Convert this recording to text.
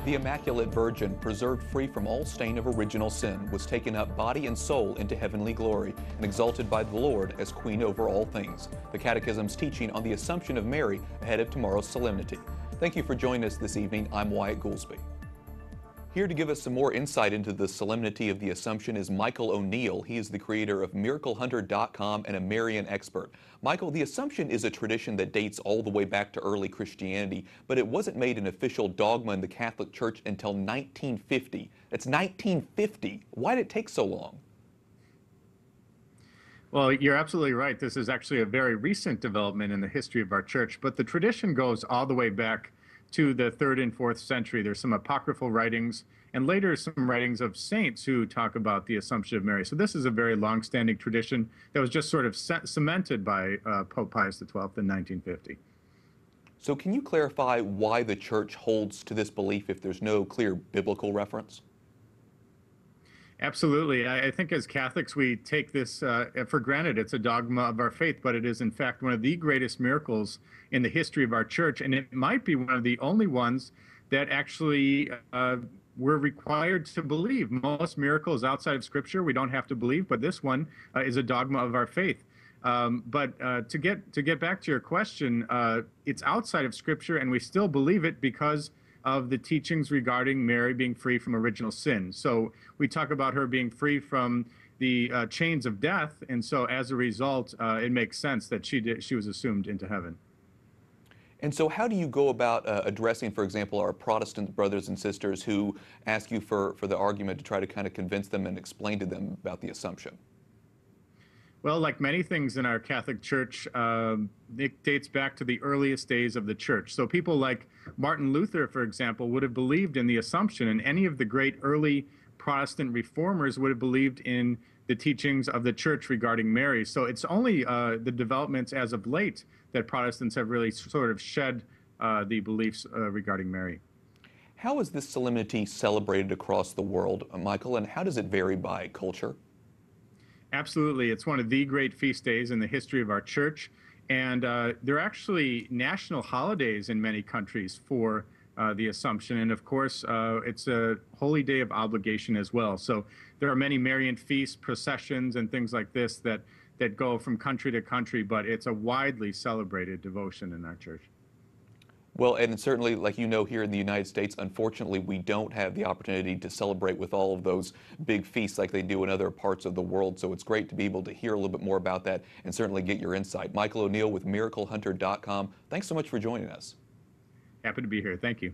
The Immaculate Virgin, preserved free from all stain of original sin, was taken up body and soul into heavenly glory and exalted by the Lord as Queen over all things. The Catechism's teaching on the Assumption of Mary ahead of tomorrow's Solemnity. Thank you for joining us this evening. I'm Wyatt Goolsby. Here to give us some more insight into the Solemnity of the Assumption is Michael O'Neill. He is the creator of MiracleHunter.com and a Marian expert. Michael, the Assumption is a tradition that dates all the way back to early Christianity, but it wasn't made an official dogma in the Catholic Church until 1950. That's 1950. Why did it take so long? Well, you're absolutely right. This is actually a very recent development in the history of our church, but the tradition goes all the way back to the 3rd and 4th century. There's some apocryphal writings and later some writings of saints who talk about the Assumption of Mary. So this is a very long-standing tradition that was just sort of cemented by Pope Pius XII in 1950. So can you clarify why the Church holds to this belief if there's no clear biblical reference? Absolutely. I think as Catholics, we take this for granted. It's a dogma of our faith, but it is, in fact, one of the greatest miracles in the history of our church. And it might be one of the only ones that actually we're required to believe. Most miracles outside of Scripture, we don't have to believe, but this one is a dogma of our faith. But to get back to your question, it's outside of Scripture, and we still believe it because of the teachings regarding Mary being free from original sin. So we talk about her being free from the chains of death, and so as a result, it makes sense that she was assumed into heaven. And so how do you go about addressing, for example, our Protestant brothers and sisters who ask you for the argument to try to kind of convince them and explain to them about the Assumption? Well, like many things in our Catholic Church, it dates back to the earliest days of the Church. So people like Martin Luther, for example, would have believed in the Assumption, and any of the great early Protestant reformers would have believed in the teachings of the Church regarding Mary. So it's only the developments as of late that Protestants have really sort of shed the beliefs regarding Mary. How is this solemnity celebrated across the world, Michael, and how does it vary by culture? Absolutely. It's one of the great feast days in the history of our church. And there are actually national holidays in many countries for the Assumption. And of course, it's a holy day of obligation as well. So there are many Marian feasts, processions, and things like this that go from country to country, but it's a widely celebrated devotion in our church. Well, and certainly, like you know, here in the United States, unfortunately, we don't have the opportunity to celebrate with all of those big feasts like they do in other parts of the world. So it's great to be able to hear a little bit more about that and certainly get your insight. Michael O'Neill with MiracleHunter.com. Thanks so much for joining us. Happy to be here. Thank you.